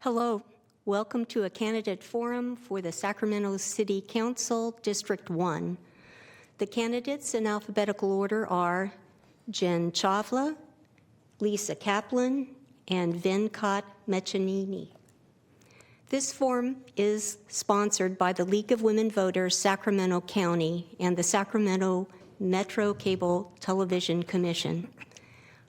Hello, welcome to a candidate forum for the Sacramento City Council, District 1. The candidates in alphabetical order are Jen Chavla, Lisa Kaplan, and Venkat Mechanini. This forum is sponsored by the League of Women Voters, Sacramento County, and the Sacramento Metro Cable Television Commission.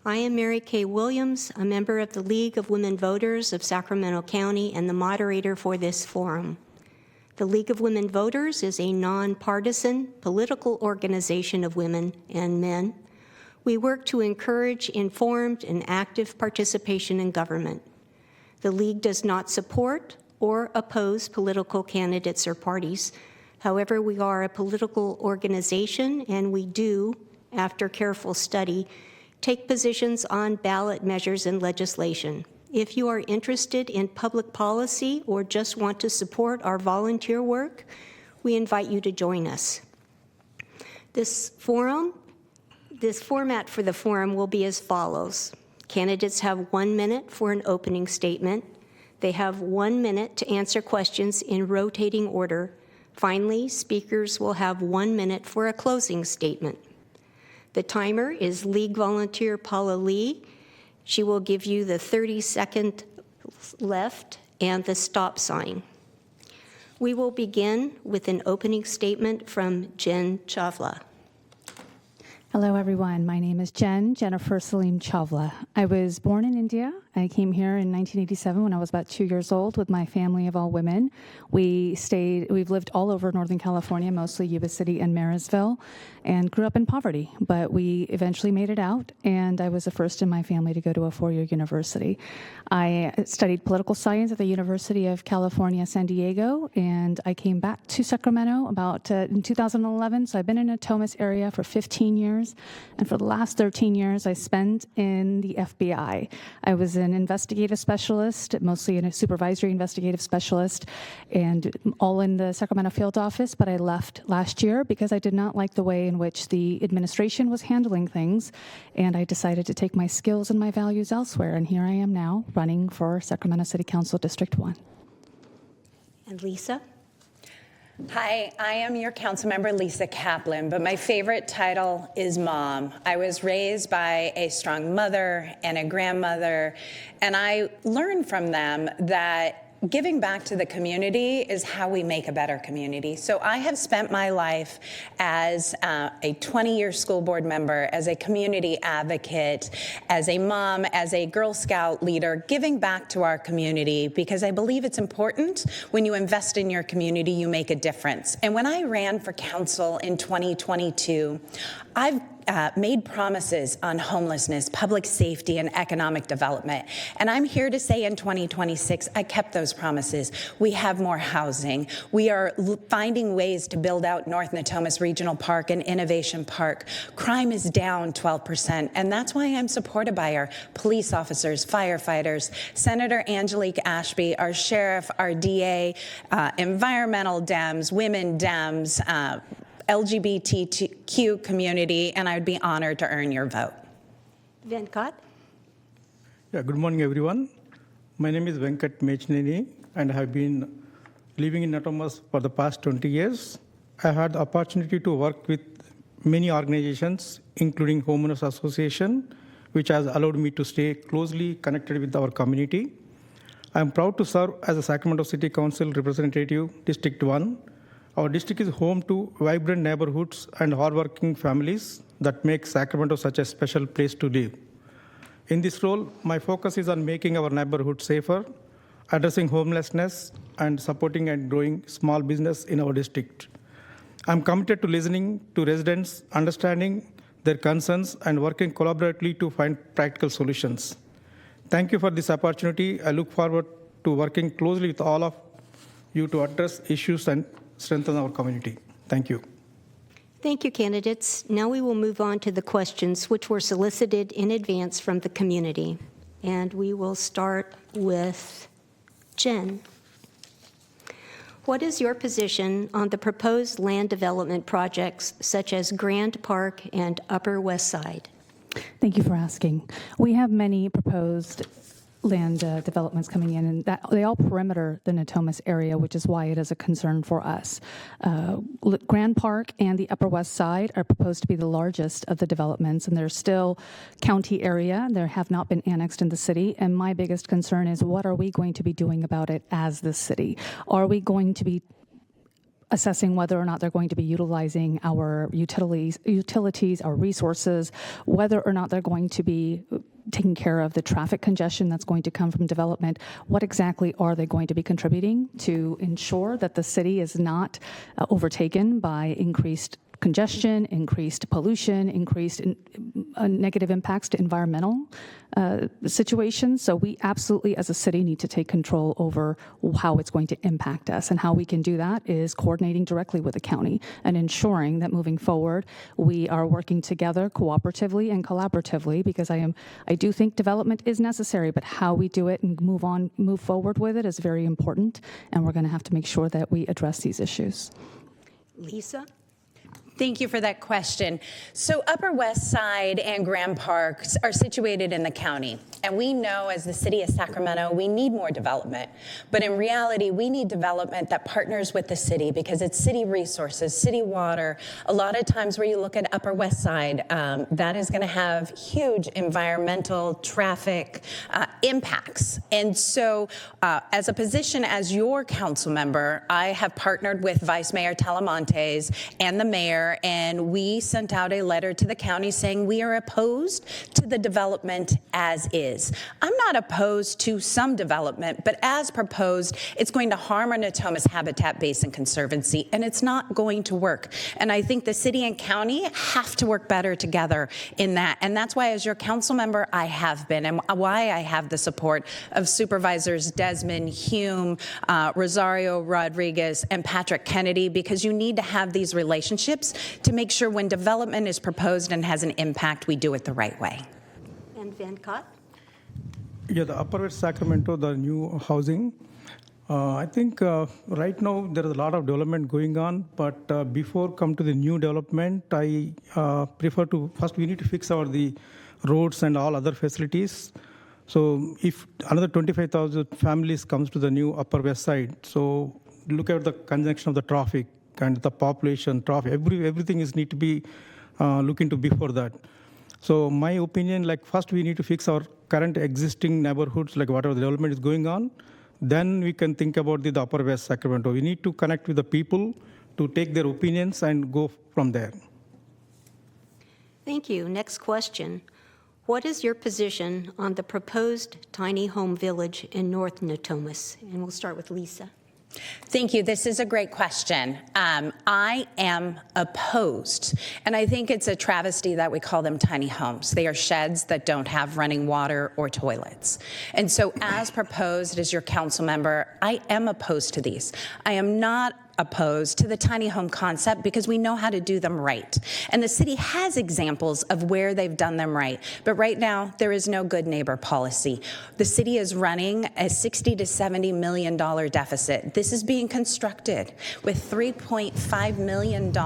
I am Mary Kay Williams, a member of the League of Women Voters of Sacramento County and the moderator for this forum. The League of Women Voters is a nonpartisan political organization of women and men. We work to encourage informed and active participation in government. The League does not support or oppose political candidates or parties. However, we are a political organization, and we do, after careful study, take positions on ballot measures and legislation. If you are interested in public policy or just want to support our volunteer work, we invite you to join us. This format for the forum will be as follows. Candidates have 1 minute for an opening statement. They have 1 minute to answer questions in rotating order. Finally, speakers will have 1 minute for a closing statement. The timer is League volunteer Paula Lee. She will give you the 30-second left and the stop sign. We will begin with an opening statement from Jen Chavla. Hello, everyone. My name is Jennifer Salim Chavla. I was born in India. I came here in 1987 when I was about 2 years old with my family of all women. We've lived all over Northern California, mostly Yuba City and Marysville, and grew up in poverty. But we eventually made it out, and I was the first in my family to go to a four-year university. I studied political science at the University of California, San Diego, and I came back to Sacramento in 2011. So I've been in the Natomas area for 15 years, and for the last 13 years, I spent in the FBI. I was an investigative specialist, mostly a supervisory investigative specialist, and all in the Sacramento field office, but I left last year because I did not like the way in which the administration was handling things, and I decided to take my skills and my values elsewhere, and here I am now running for Sacramento City Council District 1. And Lisa? Hi, I am your council member, Lisa Kaplan, but my favorite title is Mom. I was raised by a strong mother and a grandmother, and I learned from them that giving back to the community is how we make a better community. So I have spent my life as a 20-year school board member, as a community advocate, as a mom, as a Girl Scout leader, giving back to our community because I believe it's important. When you invest in your community, you make a difference. And when I ran for council in 2022, I've made promises on homelessness, public safety, and economic development. And I'm here to say in 2026, I kept those promises. We have more housing. We are finding ways to build out North Natomas Regional Park and Innovation Park. Crime is down 12%, and that's why I'm supported by our police officers, firefighters, Senator Angelique Ashby, our sheriff, our DA, environmental Dems, women Dems, LGBTQ community, and I would be honored to earn your vote. Venkat? Yeah, good morning, everyone. My name is Venkat Mechanini, and I have been living in Natomas for the past 20 years. I had the opportunity to work with many organizations, including Homeowners Association, which has allowed me to stay closely connected with our community. I am proud to serve as a Sacramento City Council representative, District 1. Our district is home to vibrant neighborhoods and hardworking families that make Sacramento such a special place to live. In this role, my focus is on making our neighborhood safer, addressing homelessness, and supporting and growing small business in our district. I'm committed to listening to residents, understanding their concerns, and working collaboratively to find practical solutions. Thank you for this opportunity. I look forward to working closely with all of you to address issues and strengthen our community. Thank you. Thank you, candidates. Now we will move on to the questions which were solicited in advance from the community. And we will start with Jen. What is your position on the proposed land development projects such as Grand Park and Upper West Side? Thank you for asking. We have many proposed developments coming in, and that they all perimeter the Natomas area, which is why it is a concern for us. Grand Park and the Upper West Side are proposed to be the largest of the developments, and they're still county area. They have not been annexed in the city, and my biggest concern is what are we going to be doing about it as the city? Are we going to be assessing whether or not they're going to be utilizing our utilities, our resources, whether or not they're going to be taking care of the traffic congestion that's going to come from development? What exactly are they going to be contributing to ensure that the city is not overtaken by increased congestion, increased pollution, increased negative impacts to environmental situations? So we absolutely, as a city, need to take control over how it's going to impact us. And how we can do that is coordinating directly with the county and ensuring that moving forward, we are working together cooperatively and collaboratively, because I do think development is necessary, but how we do it and move forward with it is very important. And we're going to have to make sure that we address these issues. Lisa? Thank you for that question. So Upper West Side and Grand Park are situated in the county. And we know as the city of Sacramento, we need more development. But in reality, we need development that partners with the city, because it's city resources, city water. A lot of times where you look at Upper West Side, that is going to have huge environmental, traffic impacts. And so as a position as your council member, I have partnered with Vice Mayor Talamontes and the mayor, and we sent out a letter to the county saying we are opposed to the development as is. I'm not opposed to some development, but as proposed, it's going to harm our Natomas Habitat Basin Conservancy, and it's not going to work. And I think the city and county have to work better together in that. And that's why, as your council member, I have been, and why I have the support of Supervisors Desmond, Hume, Rosario Rodriguez, and Patrick Kennedy, because you need to have these relationships to make sure when development is proposed and has an impact, we do it the right way. And Venkat? Yeah, the Upper West Sacramento, the new housing. I think right now there is a lot of development going on, but before come to the new development, I prefer to first we need to fix the roads and all other facilities. So if another 25,000 families comes to the new Upper West Side, so look at the conjunction of the traffic and the population, traffic, everything is need to be looked into before that. So my opinion, like first we need to fix our current existing neighborhoods, like whatever the development is going on. Then we can think about the Upper West Sacramento. We need to connect with the people to take their opinions and go from there. Thank you. Next question. What is your position on the proposed tiny home village in North Natomas? And we'll start with Lisa. Thank you. This is a great question. I am opposed, and I think it's a travesty that we call them tiny homes. They are sheds that don't have running water or toilets. And so as proposed as your council member, I am opposed to these. I am not opposed to the tiny home concept because we know how to do them right. And the city has examples of where they've done them right. But right now, there is no good neighbor policy. The city is running a $60 to $70 million deficit. This is being constructed with $3.5 million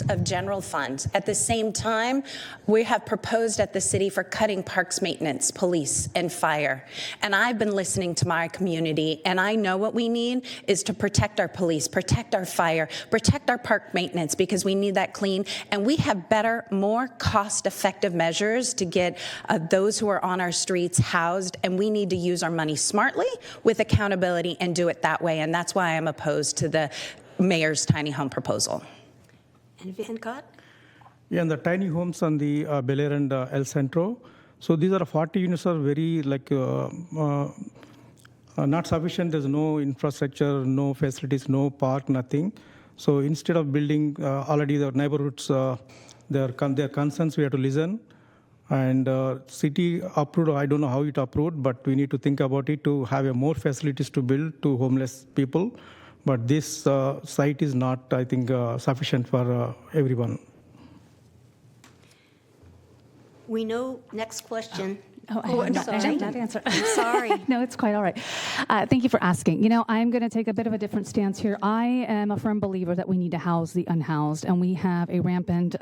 of general funds. At the same time, we have proposed at the city for cutting parks maintenance, police, and fire. And I've been listening to my community, and I know what we need is to protect our police, protect our fire, protect our park maintenance, because we need that clean. And we have better, more cost-effective measures to get those who are on our streets housed, and we need to use our money smartly with accountability and do it that way. And that's why I'm opposed to the mayor's tiny home proposal. And Venkat? Yeah, and the tiny homes on the Bel Air and El Centro. So these are 40 units are very not sufficient. There's no infrastructure, no facilities, no park, nothing. So instead of building already the neighborhoods, their concerns, we have to listen. And city approved, I don't know how it approved, but we need to think about it to have more facilities to build to homeless people. But this site is not, I think, sufficient for everyone. We know, next question, Oh, I Oh, have I'm not- I have sorry. that answer. I'm sorry. No, it's quite all right. Thank you for asking. You know, I'm going to take a bit of a different stance here. I am a firm believer that we need to house the unhoused, and we have a rampant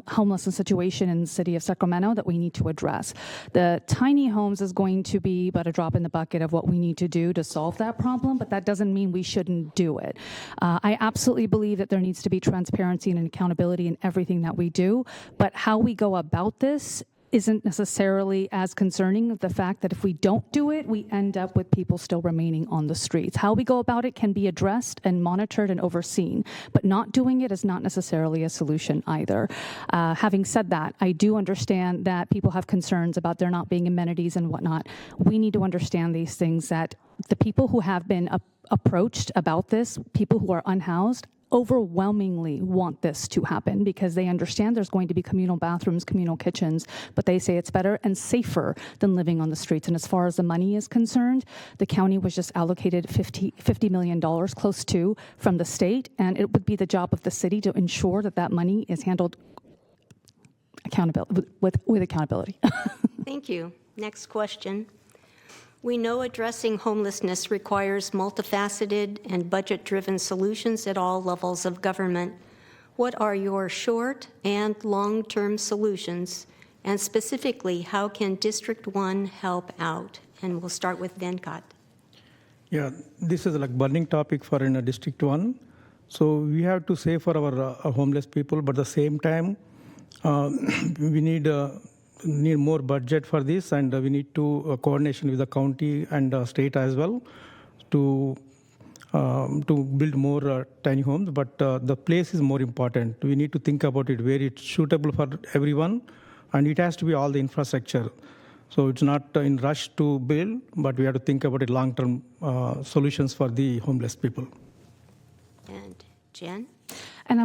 homelessness situation in the city of Sacramento that we need to address. The tiny homes is going to be but a drop in the bucket of what we need to do to solve that problem, but that doesn't mean we shouldn't do it. I absolutely believe that there needs to be transparency and accountability in everything that we do, but how we go about this isn't necessarily as concerning of the fact that if we don't do it, we end up with people still remaining on the streets. How we go about it can be addressed and monitored and overseen, but not doing it is not necessarily a solution either. Having said that, I do understand that people have concerns about there not being amenities and whatnot. We need to understand these things, that the people who have been approached about this, people who are unhoused, overwhelmingly want this to happen because they understand there's going to be communal bathrooms, communal kitchens, but they say it's better and safer than living on the streets. And as far as the money is concerned, the county was just allocated $50 million, close to, from the state, and it would be the job of the city to ensure that that money is handled with accountability. Thank you. Next question. We know addressing homelessness requires multifaceted and budget-driven solutions at all levels of government. What are your short and long-term solutions? And specifically, how can District 1 help out? And we'll start with Venkat. Yeah, this is like burning topic for in District 1. So we have to save for our homeless people, but at the same time, we need more budget for this, and we need to coordination with the county and state as well to build more tiny homes. But the place is more important. We need to think about it where it's suitable for everyone, and it has to be all the infrastructure. So it's not in rush to build, but we have to think about it long-term solutions for the homeless people. And Jen? And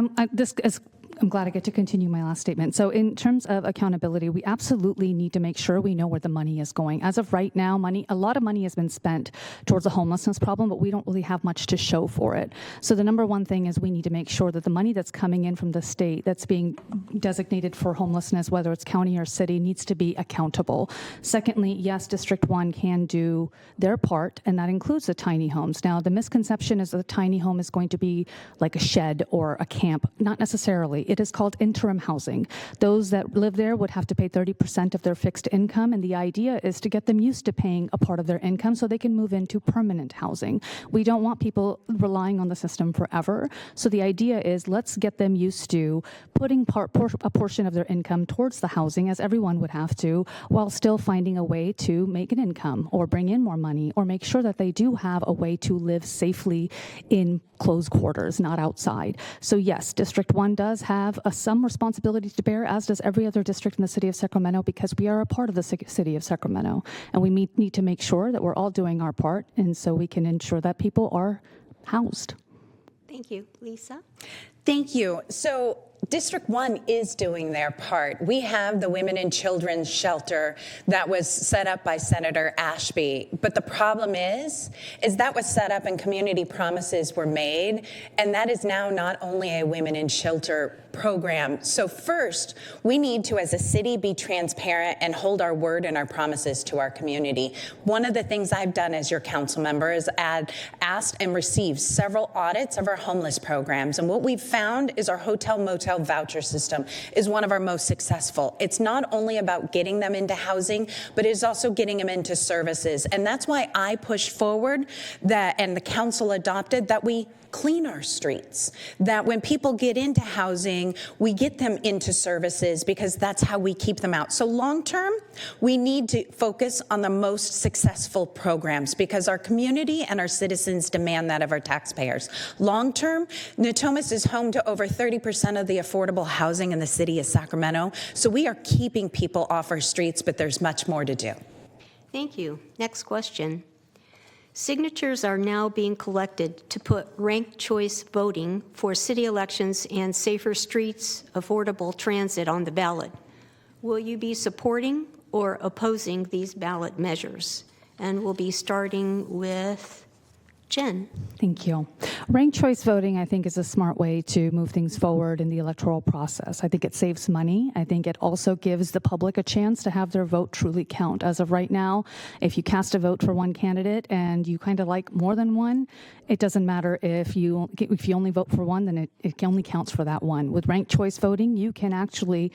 I'm glad I get to continue my last statement. So in terms of accountability, we absolutely need to make sure we know where the money is going. As of right now, a lot of money has been spent towards the homelessness problem, but we don't really have much to show for it. So the number one thing is we need to make sure that the money that's coming in from the state that's being designated for homelessness, whether it's county or city, needs to be accountable. Secondly, yes, District 1 can do their part, and that includes the tiny homes. Now, the misconception is that a tiny home is going to be like a shed or a camp. Not necessarily. It is called interim housing. Those that live there would have to pay 30% of their fixed income, and the idea is to get them used to paying a part of their income so they can move into permanent housing. We don't want people relying on the system forever. So the idea is let's get them used to putting a portion of their income towards the housing, as everyone would have to, while still finding a way to make an income or bring in more money or make sure that they do have a way to live safely in closed quarters, not outside. So yes, District 1 does have some responsibility to bear, as does every other district in the city of Sacramento, because we are a part of the city of Sacramento. And we need to make sure that we're all doing our part, and so we can ensure that people are housed. Thank you. Lisa? Thank you. So District 1 is doing their part. We have the Women and Children's Shelter that was set up by Senator Ashby. But the problem is that was set up and community promises were made, and that is now not only a Women in Shelter program. So first, we need to, as a city, be transparent and hold our word and our promises to our community. One of the things I've done as your council member is asked and received several audits of our homeless programs. And what we've found is our hotel motel voucher system is one of our most successful. It's not only about getting them into housing, but it is also getting them into services. And that's why I pushed forward that, and the council adopted, that we clean our streets, that when people get into housing, we get them into services, because that's how we keep them out. So long term, we need to focus on the most successful programs, because our community and our citizens demand that of our taxpayers. Long term, Natomas is home to over 30% of the affordable housing in the city of Sacramento. So we are keeping people off our streets, but there's much more to do. Thank you. Next question. Signatures are now being collected to put ranked choice voting for city elections and safer streets, affordable transit on the ballot. Will you be supporting or opposing these ballot measures? And we'll be starting with Jen? Thank you. Ranked choice voting, I think, is a smart way to move things forward in the electoral process. I think it saves money. I think it also gives the public a chance to have their vote truly count. As of right now, if you cast a vote for one candidate and you kind of like more than one, it doesn't matter if you only vote for one, then it only counts for that one. With ranked choice voting, you can actually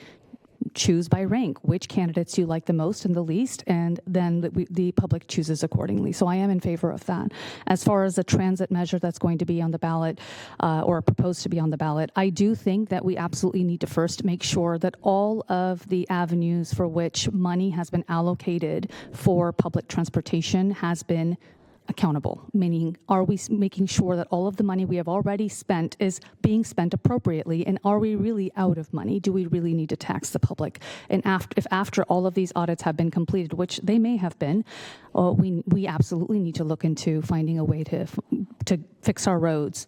choose by rank which candidates you like the most and the least, and then the public chooses accordingly. So I am in favor of that. As far as the transit measure that's going to be on the ballot or proposed to be on the ballot, I do think that we absolutely need to first make sure that all of the avenues for which money has been allocated for public transportation has been accountable, meaning are we making sure that all of the money we have already spent is being spent appropriately, and are we really out of money? Do we really need to tax the public? And if after all of these audits have been completed, which they may have been, we absolutely need to look into finding a way to fix our roads,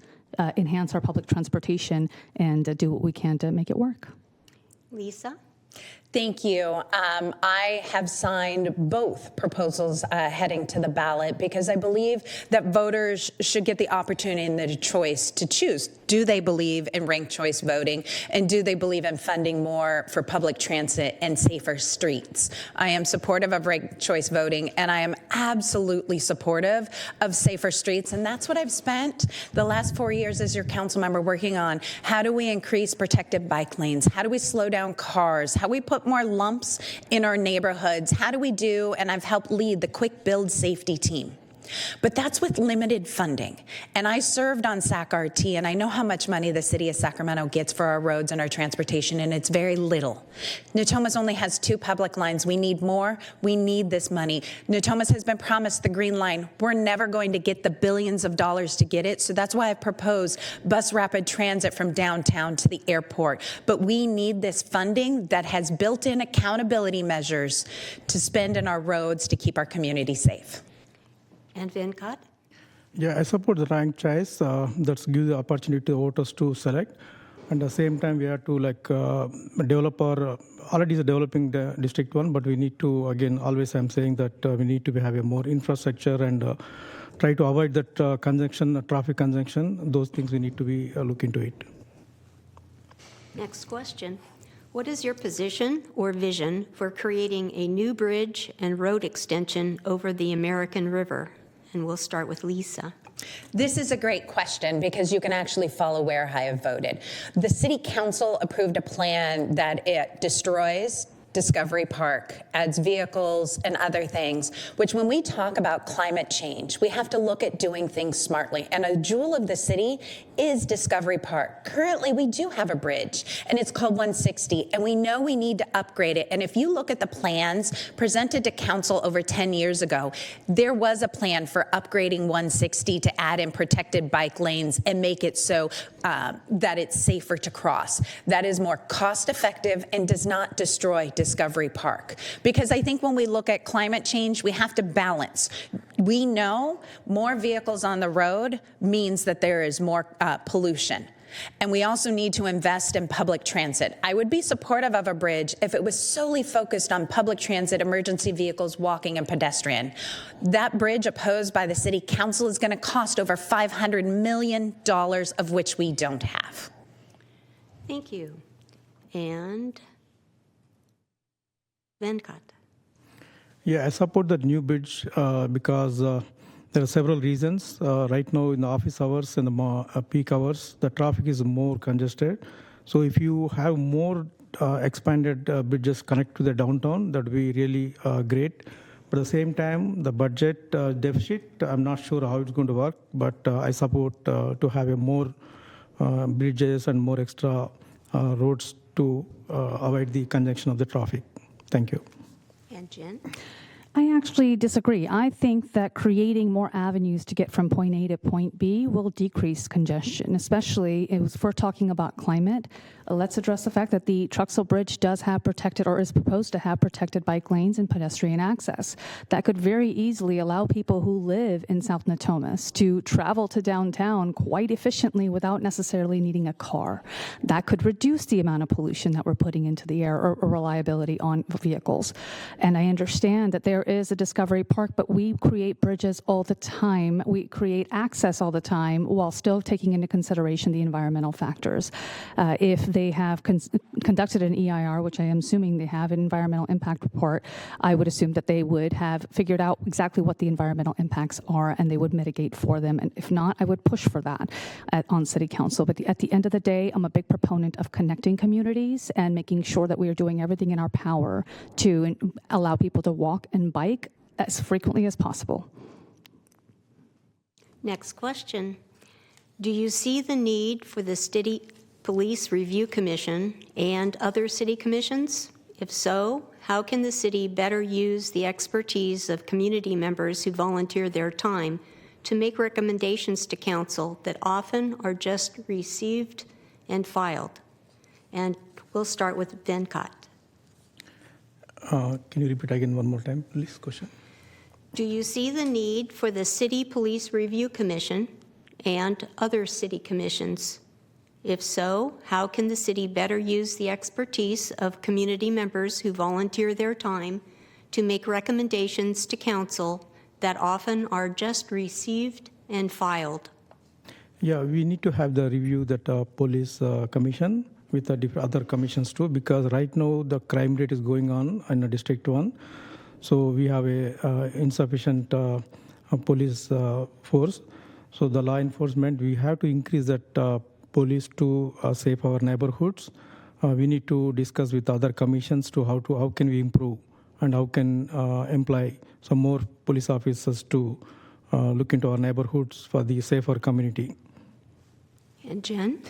enhance our public transportation, and do what we can to make it work. Lisa? Thank you. I have signed both proposals heading to the ballot because I believe that voters should get the opportunity and the choice to choose. Do they believe in ranked choice voting, and do they believe in funding more for public transit and safer streets? I am supportive of ranked choice voting, and I am absolutely supportive of safer streets, and that's what I've spent the last 4 years as your council member working on. How do we increase protected bike lanes? How do we slow down cars? How do we put more lumps in our neighborhoods? How do we do, and I've helped lead the Quick Build Safety Team. But that's with limited funding. And I served on SAC-RT, and I know how much money the city of Sacramento gets for our roads and our transportation, and it's very little. Natomas only has 2 public lines. We need more. We need this money. Natomas has been promised the Green Line. We're never going to get the billions of dollars to get it, so that's why I've proposed bus rapid transit from downtown to the airport. But we need this funding that has built-in accountability measures to spend in our roads to keep our community safe. And Venkat? Yeah, I support the ranked choice. That gives the opportunity to voters to select. And at the same time, we have to develop our, already is developing the District 1, but we need to, again, always I'm saying that we need to have a more infrastructure and try to avoid that congestion, traffic congestion. Those things we need to be look into it. Next question. What is your position or vision for creating a new bridge and road extension over the American River? And we'll start with Lisa. This is a great question because you can actually follow where I have voted. The City Council approved a plan that it destroys Discovery Park, adds vehicles and other things, which when we talk about climate change, we have to look at doing things smartly. And a jewel of the city is Discovery Park. Currently, we do have a bridge, and it's called 160, and we know we need to upgrade it. And if you look at the plans presented to council over 10 years ago, there was a plan for upgrading 160 to add in protected bike lanes and make it so that it's safer to cross. That is more cost-effective and does not destroy Discovery Park. Because I think when we look at climate change, we have to balance. We know more vehicles on the road means that there is more pollution. And we also need to invest in public transit. I would be supportive of a bridge if it was solely focused on public transit, emergency vehicles, walking, and pedestrian. That bridge opposed by the City Council is going to cost over $500 million, of which we don't have. Thank you. And Venkat. Yeah, I support that new bridge because there are several reasons. Right now, in the office hours and the peak hours, the traffic is more congested. So if you have more expanded bridges connect to the downtown, that would be really great. But at the same time, the budget deficit, I'm not sure how it's going to work, but I support to have a more bridges and more extra roads to avoid the congestion of the traffic. Thank you. And Jen? I actually disagree. I think that creating more avenues to get from point A to point B will decrease congestion, especially if we're talking about climate. Let's address the fact that the Truxell Bridge does have protected, or is proposed to have protected, bike lanes and pedestrian access. That could very easily allow people who live in South Natomas to travel to downtown quite efficiently without necessarily needing a car. That could reduce the amount of pollution that we're putting into the air or reliability on vehicles. And I understand that there there is a Discovery Park, but we create bridges all the time. We create access all the time while still taking into consideration the environmental factors. If they have conducted an EIR, which I am assuming they have, an environmental impact report, I would assume that they would have figured out exactly what the environmental impacts are and they would mitigate for them. And if not, I would push for that on City Council. But at the end of the day, I'm a big proponent of connecting communities and making sure that we are doing everything in our power to allow people to walk and bike as frequently as possible. Next question. Do you see the need for the City Police Review Commission and other city commissions? If so, how can the city better use the expertise of community members who volunteer their time to make recommendations to council that often are just received and filed? And we'll start with Venkat. Can you repeat again one more time, please, question? Do you see the need for the City Police Review Commission and other city commissions? If so, how can the city better use the expertise of community members who volunteer their time to make recommendations to council that often are just received and filed? Yeah, we need to have the review that police commission with the other commissions too, because right now the crime rate is going on in District 1. So we have a insufficient police force. So the law enforcement, we have to increase that police to save our neighborhoods. We need to discuss with other commissions to how can we improve and how can employ some more police officers to look into our neighborhoods for the safer community. And Jen?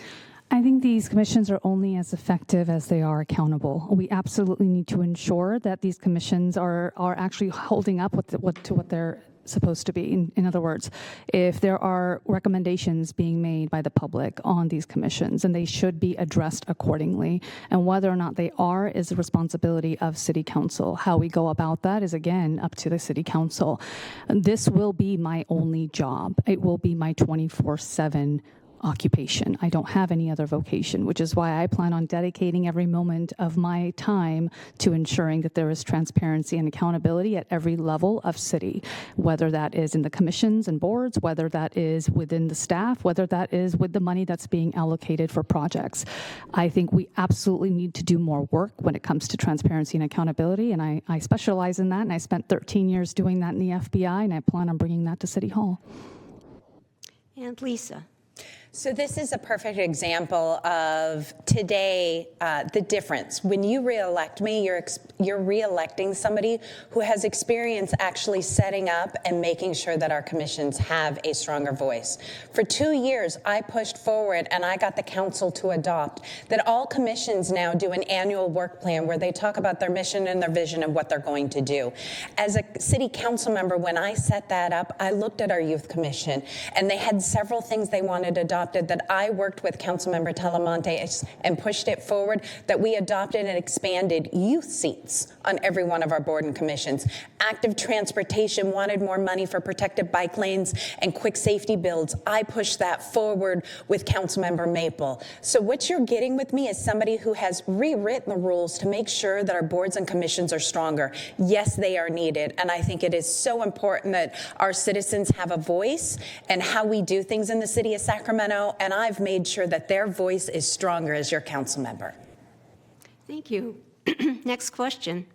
I think these commissions are only as effective as they are accountable. We absolutely need to ensure that these commissions are actually holding up to what they're supposed to be. In other words, if there are recommendations being made by the public on these commissions, and they should be addressed accordingly, and whether or not they are is the responsibility of City Council. How we go about that is, again, up to the City Council. This will be my only job. It will be my 24/7 occupation. I don't have any other vocation, which is why I plan on dedicating every moment of my time to ensuring that there is transparency and accountability at every level of city, whether that is in the commissions and boards, whether that is within the staff, whether that is with the money that's being allocated for projects. I think we absolutely need to do more work when it comes to transparency and accountability, and I specialize in that, and I spent 13 years doing that in the FBI, and I plan on bringing that to City Hall. And Lisa? So this is a perfect example of today, the difference. When you reelect me, you're reelecting somebody who has experience actually setting up and making sure that our commissions have a stronger voice. For 2 years, I pushed forward and I got the council to adopt that all commissions now do an annual work plan where they talk about their mission and their vision and what they're going to do. As a city council member, when I set that up, I looked at our youth commission and they had several things they wanted adopted that I worked with Councilmember Talamonte and pushed it forward, that we adopted and expanded youth seats on every one of our board and commissions. Active transportation wanted more money for protected bike lanes and quick safety builds. I pushed that forward with Councilmember Maple. So what you're getting with me is somebody who has rewritten the rules to make sure that our boards and commissions are stronger. Yes, they are needed, and I think it is so important that our citizens have a voice and how we do things in the city of Sacramento, and I've made sure that their voice is stronger as your council member. Thank you. Next question.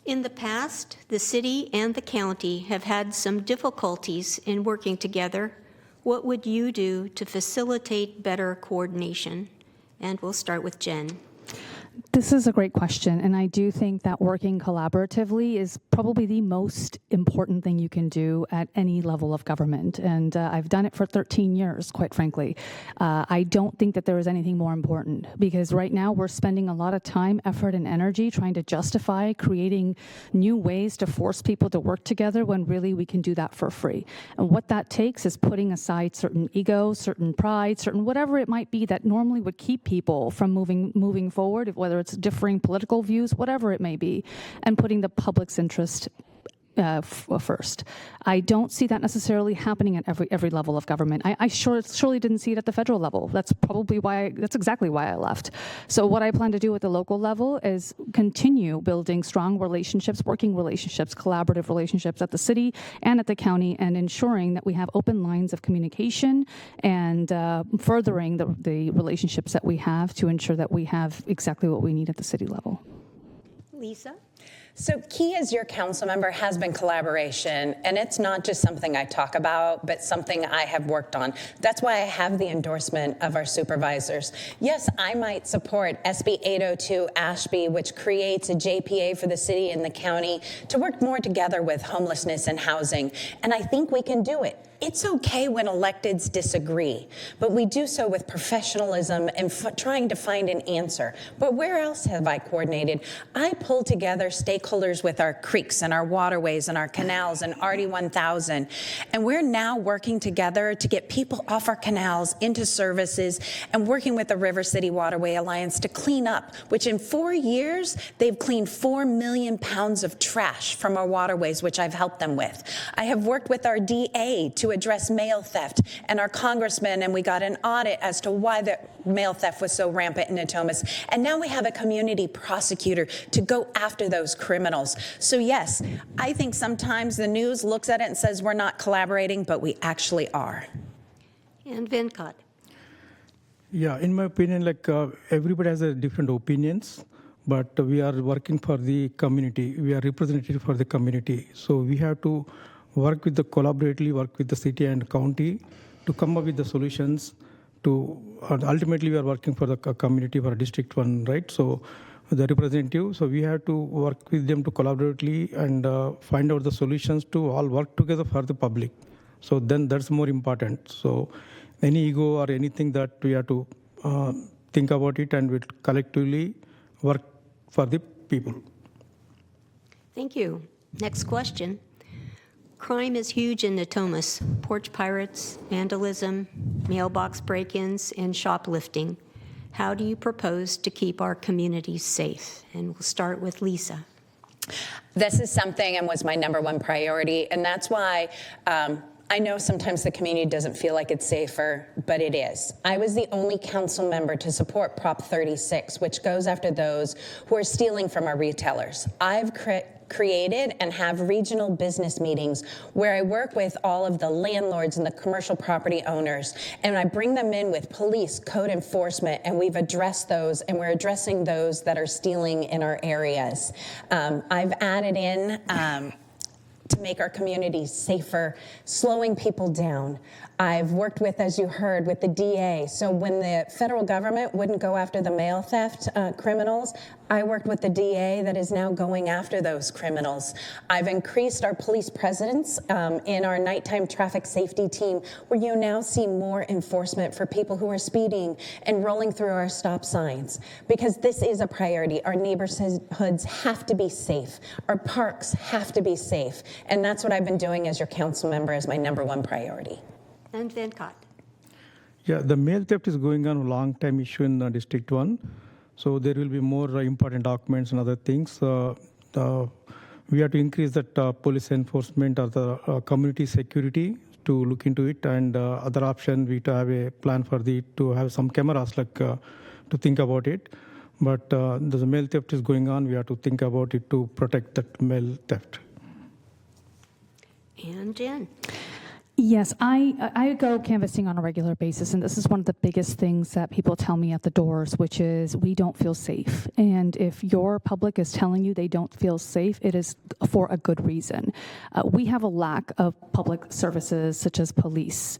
In the past, the city and the county have had some difficulties in working together. What would you do to facilitate better coordination? And we'll start with Jen. This is a great question, and I do think that working collaboratively is probably the most important thing you can do at any level of government, and I've done it for 13 years, quite frankly. I don't think that there is anything more important, because right now we're spending a lot of time, effort, and energy trying to justify creating new ways to force people to work together when really we can do that for free. And what that takes is putting aside certain ego, certain pride, certain whatever it might be that normally would keep people from moving forward, whether it's differing political views, whatever it may be, and putting the public's interest first. I don't see that necessarily happening at every level of government. I surely didn't see it at the federal level. That's exactly why I left. So what I plan to do at the local level is continue building strong relationships, working relationships, collaborative relationships at the city and at the county, and ensuring that we have open lines of communication and furthering the relationships that we have to ensure that we have exactly what we need at the city level. Lisa? So key as your council member has been collaboration, and it's not just something I talk about, but something I have worked on. That's why I have the endorsement of our supervisors. Yes, I might support SB 802 Ashby, which creates a JPA for the city and the county to work more together with homelessness and housing, and I think we can do it. It's okay when electeds disagree, but we do so with professionalism and trying to find an answer. But where else have I coordinated? I pulled together stakeholders with our creeks and our waterways and our canals and RD 1000, and we're now working together to get people off our canals into services and working with the River City Waterway Alliance to clean up, which in 4 years, they've cleaned 4 million pounds of trash from our waterways, which I've helped them with. I have worked with our DA to address mail theft and our congressman, and we got an audit as to why the mail theft was so rampant in Natomas. And now we have a community prosecutor to go after those criminals. So yes, I think sometimes the news looks at it and says we're not collaborating, but we actually are. And Venkat? Yeah, in my opinion, everybody has a different opinions, but we are working for the community. We are representative for the community. So we have to collaboratively work with the city and county to come up with the solutions ultimately we are working for the community for District 1, right? So the representative, so we have to work with them to collaboratively and find out the solutions to all work together for the public. So then that's more important. So any ego or anything that we have to think about it and we'll collectively work for the people. Thank you. Next question. Crime is huge in Natomas. Porch pirates, vandalism, mailbox break-ins, and shoplifting. How do you propose to keep our communities safe? And we'll start with Lisa. This is something and was my #1 priority, and that's why I know sometimes the community doesn't feel like it's safer, but it is. I was the only council member to support Prop 36, which goes after those who are stealing from our retailers. I've created and have regional business meetings where I work with all of the landlords and the commercial property owners, and I bring them in with police, code enforcement, and we've addressed those, and we're addressing those that are stealing in our areas. I've added in to make our communities safer, slowing people down. I've worked with, as you heard, with the DA. So when the federal government wouldn't go after the mail theft criminals, I worked with the DA that is now going after those criminals. I've increased our police presence in our nighttime traffic safety team, where you now see more enforcement for people who are speeding and rolling through our stop signs, because this is a priority. Our neighborhoods have to be safe. Our parks have to be safe. And that's what I've been doing as your council member as my #1 priority. And Venkat. Yeah, the mail theft is going on a long time issue in District 1. So there will be more important documents and other things. We have to increase that police enforcement or the community security to look into it. And other option, we have a plan for to have some cameras to think about it. But the mail theft is going on. We have to think about it to protect that mail theft. And Jen. Yes, I go canvassing on a regular basis, and this is one of the biggest things that people tell me at the doors, which is we don't feel safe. And if your public is telling you they don't feel safe, it is for a good reason. We have a lack of public services such as police.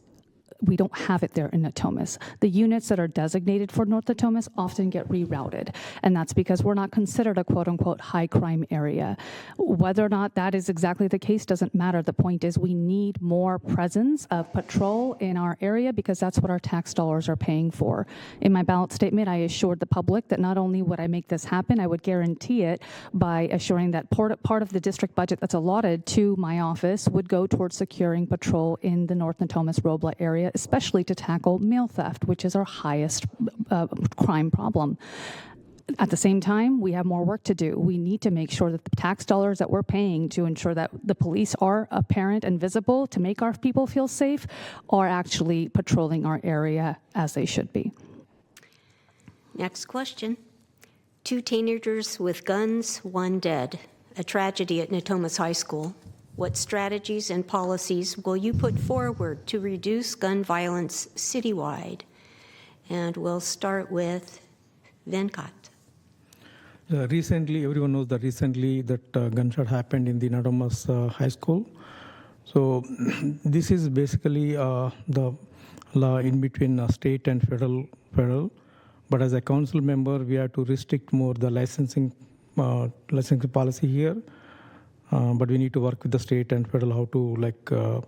We don't have it there in Natomas. The units that are designated for North Natomas often get rerouted, and that's because we're not considered a quote-unquote high crime area. Whether or not that is exactly the case doesn't matter. The point is we need more presence of patrol in our area because that's what our tax dollars are paying for. In my ballot statement, I assured the public that not only would I make this happen, I would guarantee it by assuring that part of the district budget that's allotted to my office would go towards securing patrol in the North Natomas-Robla area, especially to tackle mail theft, which is our highest crime problem. At the same time, we have more work to do. We need to make sure that the tax dollars that we're paying to ensure that the police are apparent and visible to make our people feel safe are actually patrolling our area as they should be. Next question. 2 teenagers with guns, 1 dead. A tragedy at Natomas High School. What strategies and policies will you put forward to reduce gun violence citywide? And we'll start with Venkat. Recently, everyone knows that recently that gunshot happened in the Natomas High School. So this is basically the law in between state and federal. But as a council member, we have to restrict more the licensing policy here. But we need to work with the state and federal how to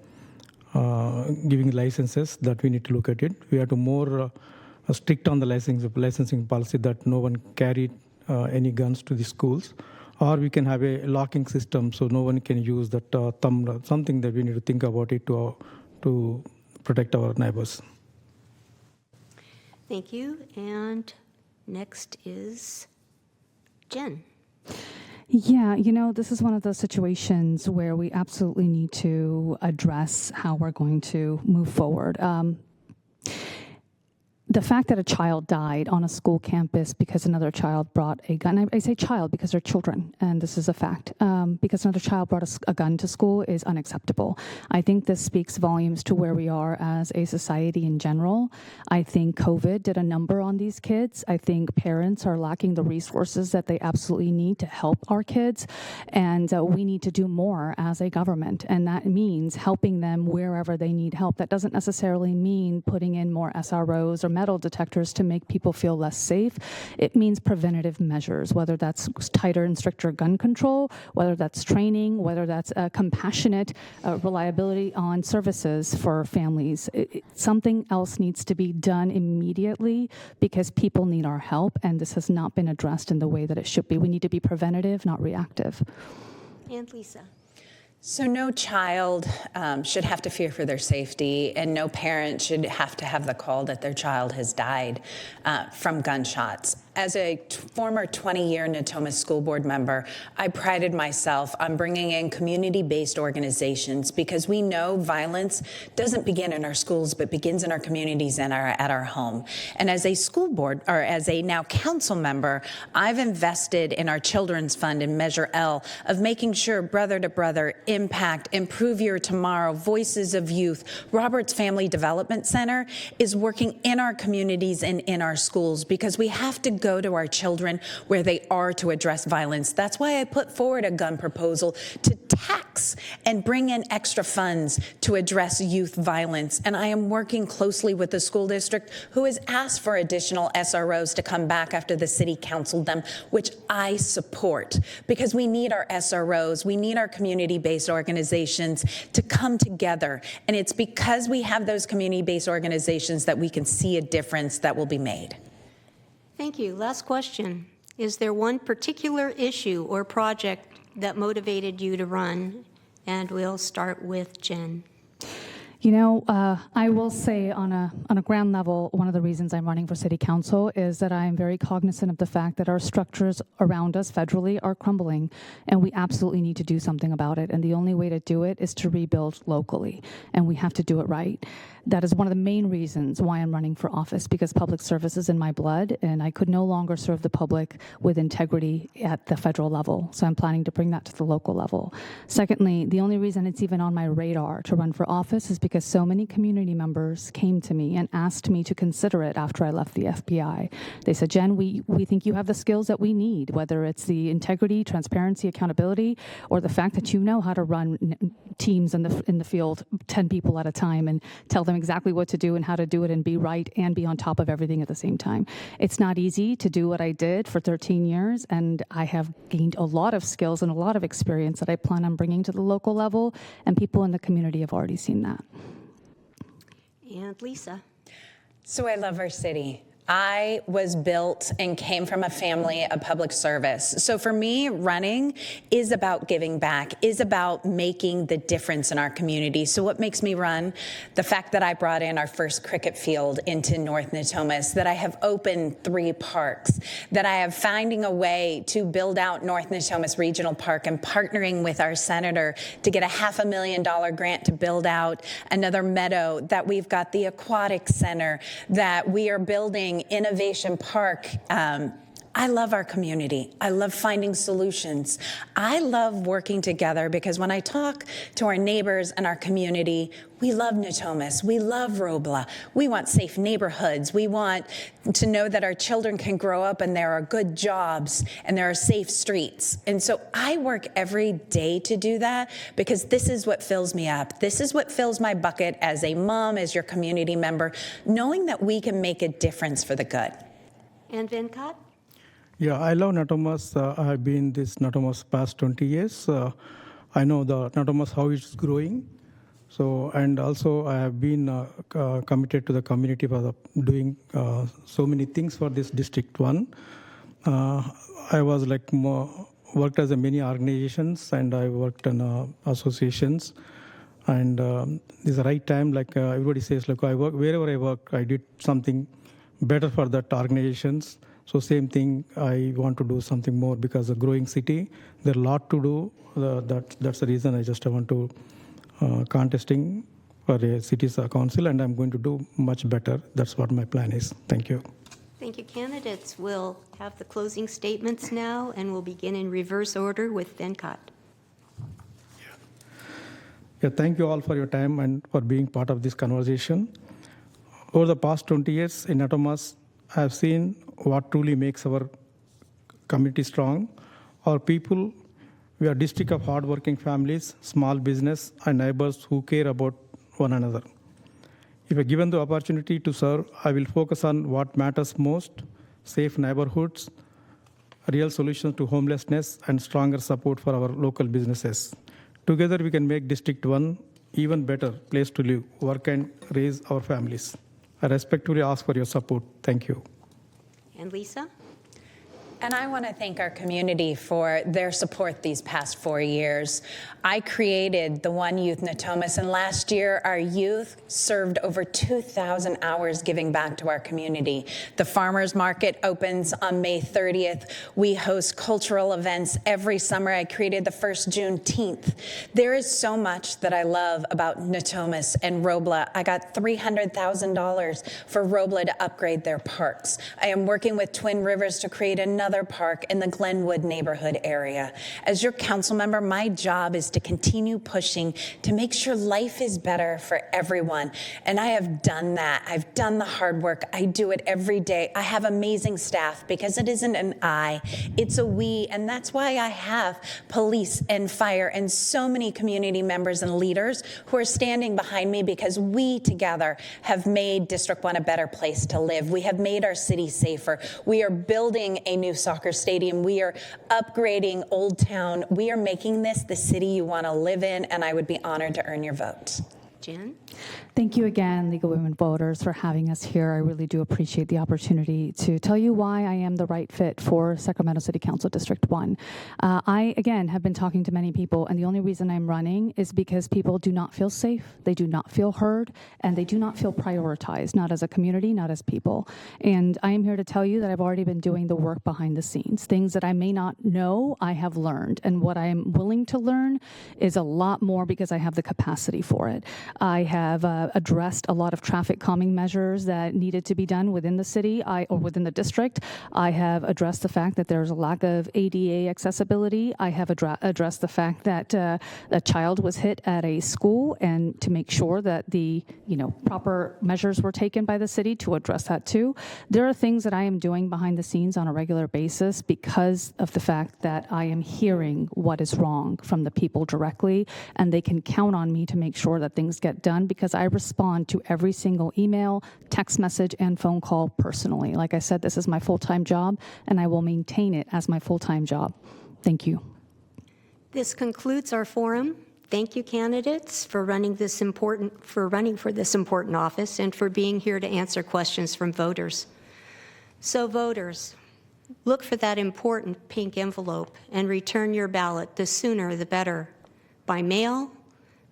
giving licenses. That we need to look at it. We have to more strict on the licensing policy that no one carry any guns to the schools, or we can have a locking system so no one can use that thumb. Something that we need to think about it to protect our neighbors. Thank you. And next is Jen. Yeah, this is one of those situations where we absolutely need to address how we're going to move forward. The fact that a child died on a school campus because another child brought a gun, I say child because they're children, and this is a fact, because another child brought a gun to school is unacceptable. I think this speaks volumes to where we are as a society in general. I think COVID did a number on these kids. I think parents are lacking the resources that they absolutely need to help our kids, and we need to do more as a government, and that means helping them wherever they need help. That doesn't necessarily mean putting in more SROs or metal detectors to make people feel less safe. It means preventative measures, whether that's tighter and stricter gun control, whether that's training, whether that's compassionate reliability on services for families. Something else needs to be done immediately because people need our help, and this has not been addressed in the way that it should be. We need to be preventative, not reactive. And Lisa. So no child should have to fear for their safety, and no parent should have to have the call that their child has died from gunshots. As a former 20-year Natomas school board member, I prided myself on bringing in community-based organizations because we know violence doesn't begin in our schools, but begins in our communities and at our home. And as a school board, or as a now council member, I've invested in our children's fund in Measure L of making sure Brother to Brother, Impact, Improve Your Tomorrow, Voices of Youth, Roberts Family Development Center is working in our communities and in our schools because we have to go to our children where they are to address violence. That's why I put forward a gun proposal to tax and bring in extra funds to address youth violence. And I am working closely with the school district who has asked for additional SROs to come back after the city counciled them, which I support because we need our SROs, we need our community-based organizations to come together. And it's because we have those community-based organizations that we can see a difference that will be made. Thank you. Last question. Is there one particular issue or project that motivated you to run? And we'll start with Jen. I will say on a ground level, one of the reasons I'm running for city council is that I am very cognizant of the fact that our structures around us federally are crumbling, and we absolutely need to do something about it. And the only way to do it is to rebuild locally, and we have to do it right. That is one of the main reasons why I'm running for office, because public service is in my blood, and I could no longer serve the public with integrity at the federal level. So I'm planning to bring that to the local level. Secondly, the only reason it's even on my radar to run for office is because so many community members came to me and asked me to consider it after I left the FBI. They said, Jen, we think you have the skills that we need, whether it's the integrity, transparency, accountability, or the fact that you know how to run teams in the field, 10 people at a time, and tell them exactly what to do and how to do it and be right and be on top of everything at the same time. It's not easy to do what I did for 13 years, and I have gained a lot of skills and a lot of experience that I plan on bringing to the local level, and people in the community have already seen that. And Lisa. So I love our city. I was built and came from a family of public service. So for me, running is about giving back, is about making the difference in our community. So what makes me run? The fact that I brought in our first cricket field into North Natomas, that I have opened 3 parks, that I am finding a way to build out North Natomas Regional Park and partnering with our senator to get a $500,000 grant to build out another meadow, that we've got the aquatic center, that we are building Innovation Park. I love our community. I love finding solutions. I love working together because when I talk to our neighbors and our community, we love Natomas. We love Robla. We want safe neighborhoods. We want to know that our children can grow up and there are good jobs and there are safe streets. And so I work every day to do that because this is what fills me up. This is what fills my bucket as a mom, as your community member, knowing that we can make a difference for the good. And Venkat? Yeah, I love Natomas. I have been this Natomas past 20 years. I know the Natomas, how it's growing. So, and also I have been committed to the community for doing so many things for this District 1. I was like worked as a many organizations and I worked in associations. And this is the right time, like everybody says, like I work, wherever I work, I did something better for that organizations. So same thing, I want to do something more because a growing city, there's a lot to do. That's the reason I just want to contesting for a city's council, and I'm going to do much better. That's what my plan is. Thank you. Thank you, candidates. We'll have the closing statements now, and we'll begin in reverse order with Venkat. Yeah, thank you all for your time and for being part of this conversation. Over the past 20 years in Natomas, I have seen what truly makes our community strong. Our people, we are a district of hardworking families, small business, and neighbors who care about one another. If I'm given the opportunity to serve, I will focus on what matters most: safe neighborhoods, real solutions to homelessness, and stronger support for our local businesses. Together, we can make District 1 even better place to live, work, and raise our families. I respectfully ask for your support. Thank you. And Lisa? And I want to thank our community for their support these past 4 years. I created the One Youth Natomas, and last year our youth served over 2,000 hours giving back to our community. The farmers market opens on May 30th. We host cultural events every summer. I created the first Juneteenth. There is so much that I love about Natomas and Robla. I got $300,000 for Robla to upgrade their parks. I am working with Twin Rivers to create another park in the Glenwood neighborhood area. As your council member, my job is to continue pushing to make sure life is better for everyone. And I have done that. I've done the hard work. I do it every day. I have amazing staff because it isn't an I, it's a we. And that's why I have police and fire and so many community members and leaders who are standing behind me because we together have made District 1 a better place to live. We have made our city safer. We are building a new soccer stadium. We are upgrading Old Town. We are making this the city you want to live in, and I would be honored to earn your vote. Jen? Thank you again, League of Women Voters, for having us here. I really do appreciate the opportunity to tell you why I am the right fit for Sacramento City Council District 1. I, again, have been talking to many people, and the only reason I'm running is because people do not feel safe, they do not feel heard, and they do not feel prioritized, not as a community, not as people. And I am here to tell you that I've already been doing the work behind the scenes. Things that I may not know, I have learned. And what I am willing to learn is a lot more because I have the capacity for it. I have addressed a lot of traffic calming measures that needed to be done within the city or within the district. I have addressed the fact that there's a lack of ADA accessibility. I have addressed the fact that a child was hit at a school, and to make sure that the proper measures were taken by the city to address that too. There are things that I am doing behind the scenes on a regular basis because of the fact that I am hearing what is wrong from the people directly, and they can count on me to make sure that things get done because I respond to every single email, text message, and phone call personally. Like I said, this is my full-time job, and I will maintain it as my full-time job. Thank you. This concludes our forum. Thank you, candidates, for running for this important office and for being here to answer questions from voters. So voters, look for that important pink envelope and return your ballot. The sooner the better. By mail,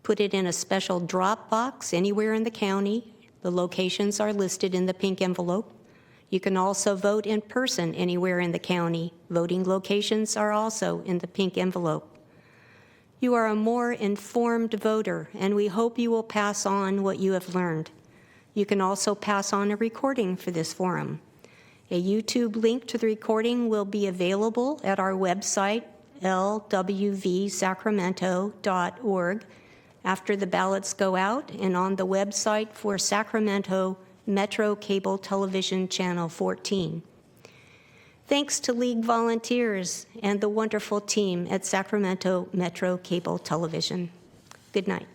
put it in a special drop box anywhere in the county. The locations are listed in the pink envelope. You can also vote in person anywhere in the county. Voting locations are also in the pink envelope. You are a more informed voter, and we hope you will pass on what you have learned. You can also pass on a recording for this forum. A YouTube link to the recording will be available at our website, lwvsacramento.org, after the ballots go out, and on the website for Sacramento Metro Cable Television Channel 14. Thanks to League volunteers and the wonderful team at Sacramento Metro Cable Television. Good night.